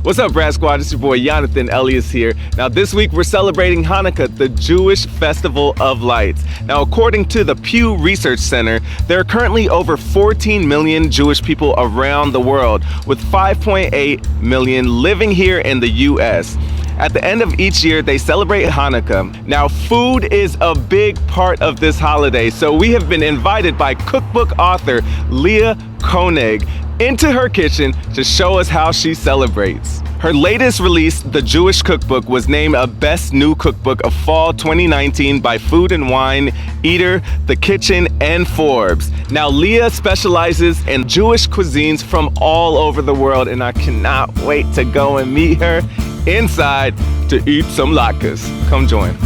What's up, Brad Squad? It's your boy Yonathan Elias here. Now, this week we're celebrating Hanukkah, the Jewish Festival of Lights. Now, according to the Pew Research Center, there are currently over 14 million Jewish people around the world, with 5.8 million living here in the U.S. At the end of each year, they celebrate Hanukkah. Now, food is a big part of this holiday, so we have been invited by cookbook author Leah Koenig into her kitchen to show us how she celebrates. Her latest release, The Jewish Cookbook, was named a Best New Cookbook of Fall 2019 by Food and Wine, Eater, The Kitchen, and Forbes. Now, Leah specializes in Jewish cuisines from all over the world, and I cannot wait to go and meet her inside to eat some latkes. Come join.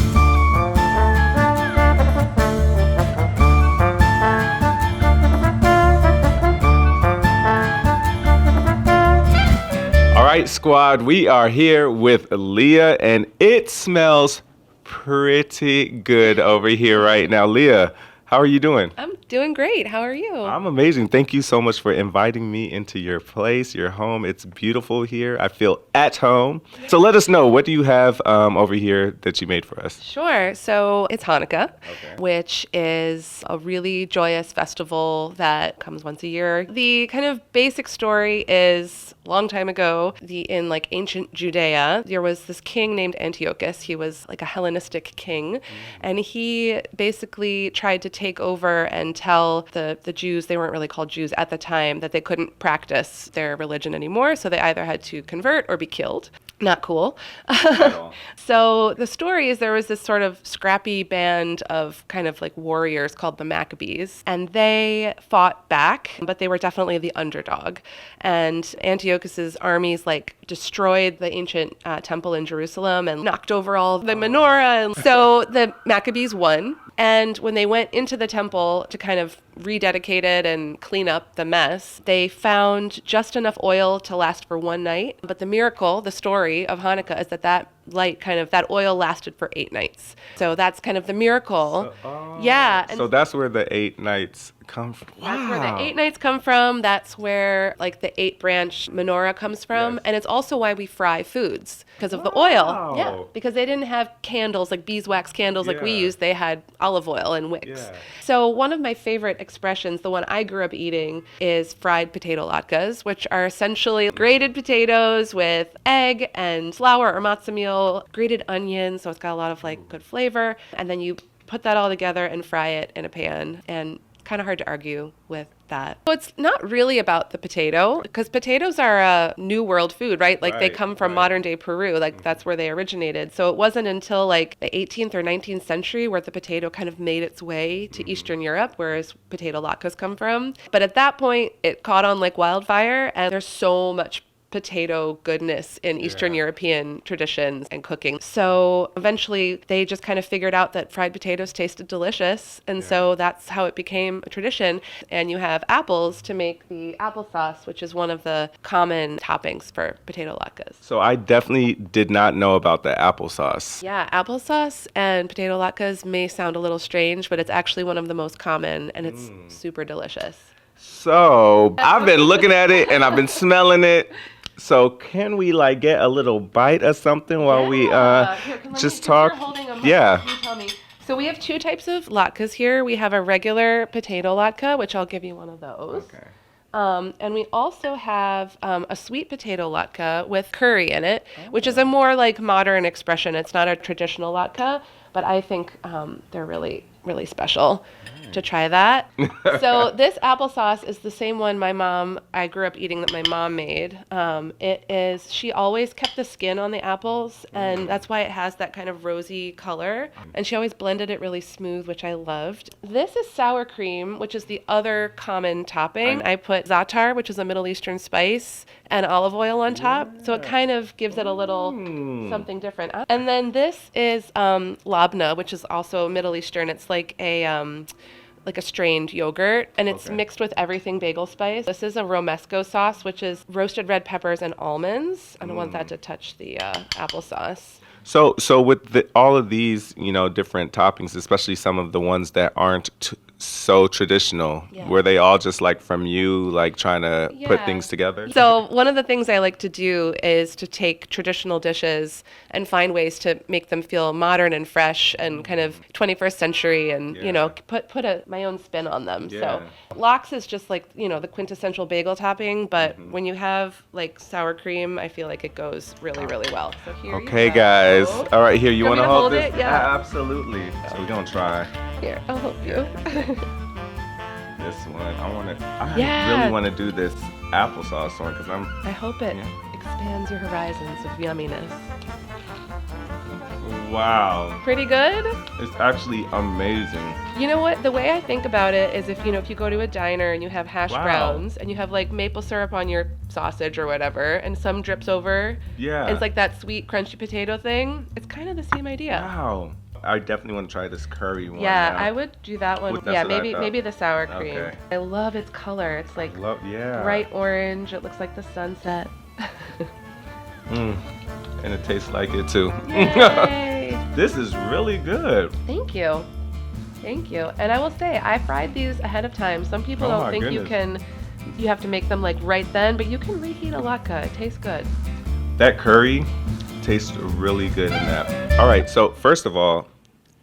All right, squad, we are here with Leah, and it smells pretty good over here right now. Leah, how are you doing? I'm doing great. How are you? I'm amazing. Thank you so much for inviting me into your place, your home. It's beautiful here. I feel at home. So let us know, what do you have over here that you made for us? Sure. So it's Hanukkah, which is a really joyous festival that comes once a year. The kind of basic story is a long time ago, in ancient Judea, there was this king named Antiochus. He was like a Hellenistic king, and he basically tried to take over and tell the Jews, they weren't really called Jews at the time, that they couldn't practice their religion anymore, so they either had to convert or be killed. Not cool. So the story is there was this sort of scrappy band of kind of like warriors called the Maccabees, and they fought back, but they were definitely the underdog. And Antiochus's armies destroyed the ancient temple in Jerusalem and knocked over all the menorah. And so the Maccabees won. And when they went into the temple to kind of rededicate it and clean up the mess, they found just enough oil to last for one night. But the miracle, the story of Hanukkah, is that oil lasted for 8 nights. So that's kind of the miracle. Yeah. So that's where the 8 nights come from. Wow. That's where the 8 nights come from. That's where the 8-branch menorah comes from. Yes. And it's also why we fry foods, because of the oil. Yeah. Because they didn't have candles, like beeswax candles like we use. They had olive oil and wicks. Yeah. So one of my favorite expressions, the one I grew up eating, is fried potato latkes, which are essentially grated potatoes with egg and flour or matzah meal, grated onions, so it's got a lot of good flavor, and then you put that all together and fry it in a pan, and kind of hard to argue with that. So it's not really about the potato, because potatoes are a new world food, right? They come from modern day Peru, that's where they originated. So it wasn't until the 18th or 19th century where the potato kind of made its way to Eastern Europe, whereas potato latkes come from. But at that point, it caught on like wildfire, and there's so much potato goodness in Eastern European traditions and cooking. So eventually they just kind of figured out that fried potatoes tasted delicious. And so that's how it became a tradition. And you have apples to make the applesauce, which is one of the common toppings for potato latkes. So I definitely did not know about the applesauce. Yeah, applesauce and potato latkes may sound a little strange, but it's actually one of the most common, and it's super delicious. So I've been looking at it and I've been smelling it. So can we get a little bite or something while we just talk? Yeah. You tell me. So we have 2 types of latkes here. We have a regular potato latke, which I'll give you one of those. Okay. And we also have a sweet potato latke with curry in it, which is a more modern expression. It's not a traditional latke, but I think they're really, really special. To try that. So this applesauce is the same one I grew up eating that my mom made. She always kept the skin on the apples, and that's why it has that kind of rosy color. And she always blended it really smooth, which I loved. This is sour cream, which is the other common topping. I put za'atar, which is a Middle Eastern spice, and olive oil on top. So it kind of gives it a little something different. And then this is labna, which is also Middle Eastern. It's like a strained yogurt, and it's mixed with everything bagel spice. This is a romesco sauce, which is roasted red peppers and almonds. I don't want that to touch the applesauce. So with all of these, different toppings, especially some of the ones that aren't so traditional. Yeah. Were they all just like from you, like trying to put Yeah. things together? So one of the things I like to do is to take traditional dishes and find ways to make them feel modern and fresh and kind of 21st century and, you know, put my own spin on them. Yeah. So lox is just like, you know, the quintessential bagel topping, but when you have like sour cream, I feel like it goes really, really well. So here Okay, you go. guys. All right, here, you Want want me to to hold hold this? it? Yeah. Absolutely. So we're going to try Here, I'll help you. this one. I Yeah. really want to do this applesauce one because I hope it expands your horizons of yumminess. wow. Pretty good? It's actually amazing. You know what? The way I think about it is if you go to a diner and you have hash Wow. browns and you have like maple syrup on your sausage or whatever and some drips over. Yeah. And it's like that sweet crunchy potato thing. It's kind of the same idea. Wow. I definitely want to try this curry one. Yeah, now. I would do that one. That's Yeah, what I maybe thought. the sour cream. Okay. I love its color. It's like Yeah. bright orange. It looks like the sunset. And it tastes like it too. Yay! This is really good. Thank you. Thank you. And I will say, I fried these ahead of time. Some people Oh don't my think goodness. you have to make them like right then, but you can reheat a latke. It tastes good. That curry tastes really good in that. All right, so first of all,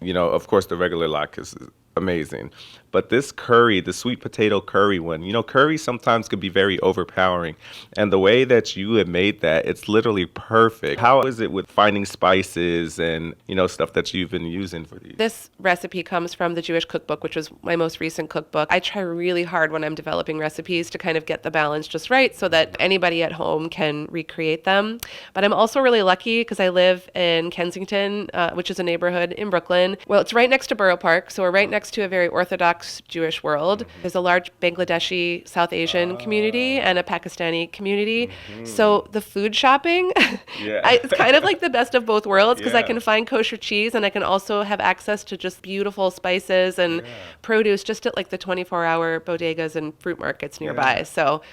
you know, of course, the regular latkes is amazing. But this curry, the sweet potato curry one, you know, curry sometimes can be very overpowering. And the way that you have made that, it's literally perfect. How is it with finding spices and, you know, stuff that you've been using for these? This recipe comes from the Jewish cookbook, which was my most recent cookbook. I try really hard when I'm developing recipes to kind of get the balance just right so that anybody at home can recreate them. But I'm also really lucky because I live in Kensington, which is a neighborhood in Brooklyn. Well, it's right next to Borough Park, so we're right next to a very Orthodox Jewish world. There's a large Bangladeshi South Asian community and a Pakistani community. So the food shopping, it's kind of like the best of both worlds because I can find kosher cheese and I can also have access to just beautiful spices and produce just at like the 24-hour bodegas and fruit markets nearby. So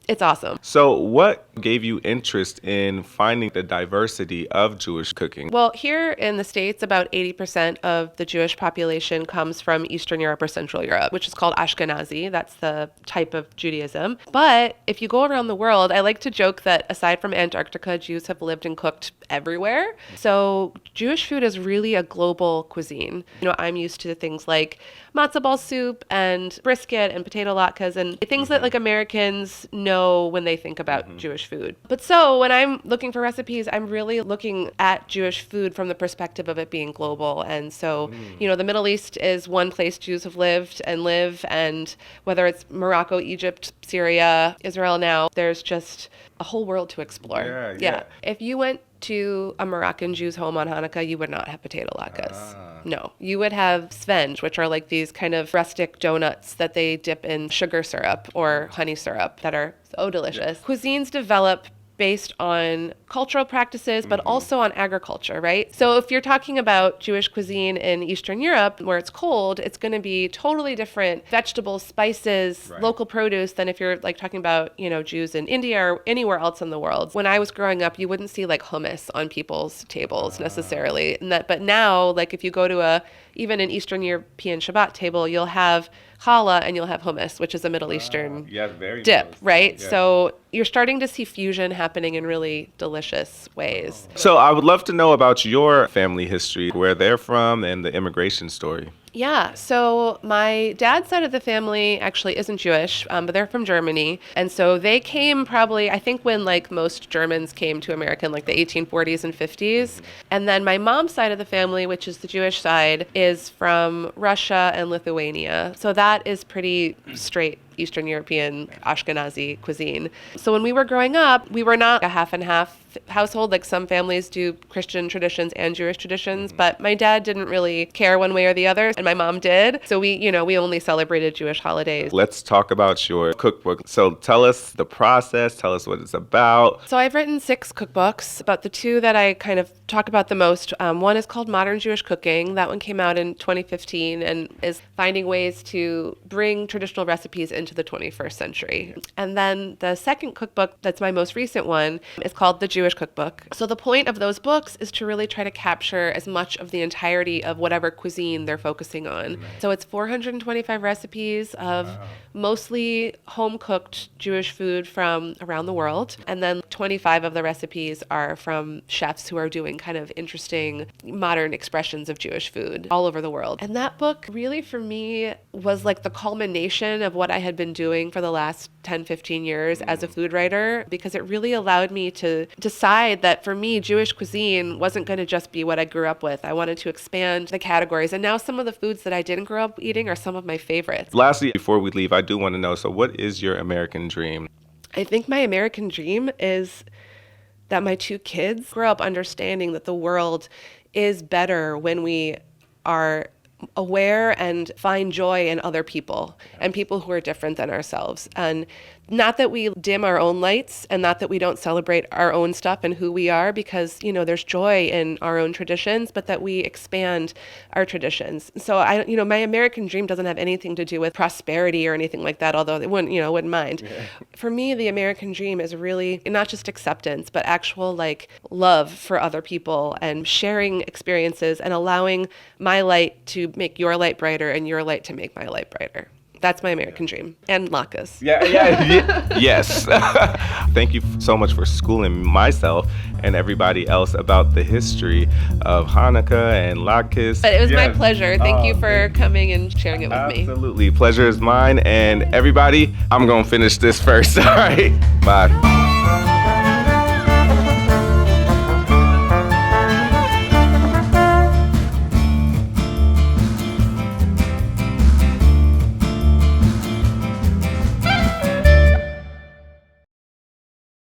it's awesome. So what gave you interest in finding the diversity of Jewish cooking? Well, here in the States, about 80% of the Jewish population comes from Eastern Europe or Central Europe, which is called Ashkenazi. That's the type of Judaism. But if you go around the world, I like to joke that aside from Antarctica, Jews have lived and cooked everywhere. So Jewish food is really a global cuisine. You know, I'm used to things like matzo ball soup and brisket and potato latkes and things that like Americans know when they think about Jewish food. But so when I'm looking for recipes, I'm really looking at Jewish food from the perspective of it being global. And so, you know, the Middle East is one place Jews have lived and live. And whether it's Morocco, Egypt, Syria, Israel now, there's just a whole world to explore. Yeah. If you went to a Moroccan Jew's home on Hanukkah, you would not have potato latkes. No, you would have svenj, which are like these kind of rustic donuts that they dip in sugar syrup or honey syrup that are so delicious. Cuisines develop based on cultural practices, but also on agriculture, right? So if you're talking about Jewish cuisine in Eastern Europe, where it's cold, it's going to be totally different vegetables, spices, local produce than if you're like talking about, you know, Jews in India or anywhere else in the world. When I was growing up, you wouldn't see like hummus on people's tables necessarily. But now, like if you go to even an Eastern European Shabbat table, you'll have challah and you'll have hummus, which is a Middle Eastern dip, close. right? Yeah. So you're starting to see fusion happening in really delicious ways. So I would love to know about your family history, where they're from, and the immigration story. Yeah, so my dad's side of the family actually isn't Jewish, but they're from Germany. And so they came probably, I think when like most Germans came to America in like the 1840s and 50s. And then my mom's side of the family, which is the Jewish side, is from Russia and Lithuania. So that is pretty straight Eastern European Ashkenazi cuisine. So when we were growing up, we were not a half and half household. Like some families do Christian traditions and Jewish traditions, but my dad didn't really care one way or the other, and my mom did. So we only celebrated Jewish holidays. Let's talk about your cookbook. So tell us the process, tell us what it's about. So I've written 6 cookbooks, but the 2 that I kind of talk about the most, one is called Modern Jewish Cooking. That one came out in 2015 and is finding ways to bring traditional recipes into the 21st century. And then the second cookbook, that's my most recent one, is called The Jewish Cookbook. So the point of those books is to really try to capture as much of the entirety of whatever cuisine they're focusing on. So it's 425 recipes of mostly home-cooked Jewish food from around the world. And then 25 of the recipes are from chefs who are doing kind of interesting modern expressions of Jewish food all over the world. And that book really, for me, was like the culmination of what I had been doing for the last 10, 15 years as a food writer, because it really allowed me to decide that for me, Jewish cuisine wasn't going to just be what I grew up with. I wanted to expand the categories. And now some of the foods that I didn't grow up eating are some of my favorites. Lastly, before we leave, I do want to know, so what is your American dream? I think my American dream is that my two kids grow up understanding that the world is better when we are aware and find joy in other people and people who are different than ourselves. And not that we dim our own lights and not that we don't celebrate our own stuff and who we are, because, you know, there's joy in our own traditions, but that we expand our traditions. So my American dream doesn't have anything to do with prosperity or anything like that, although they wouldn't mind. Yeah. For me, the American dream is really not just acceptance, but actual like love for other people and sharing experiences and allowing my light to make your light brighter and your light to make my light brighter. That's my American dream. And Latkes. Yes. Thank you so much for schooling myself and everybody else about the history of Hanukkah and Latkes. But it was my pleasure. Thank you for coming and sharing it with me. Absolutely. Pleasure is mine. And everybody, I'm going to finish this first. All right. Bye.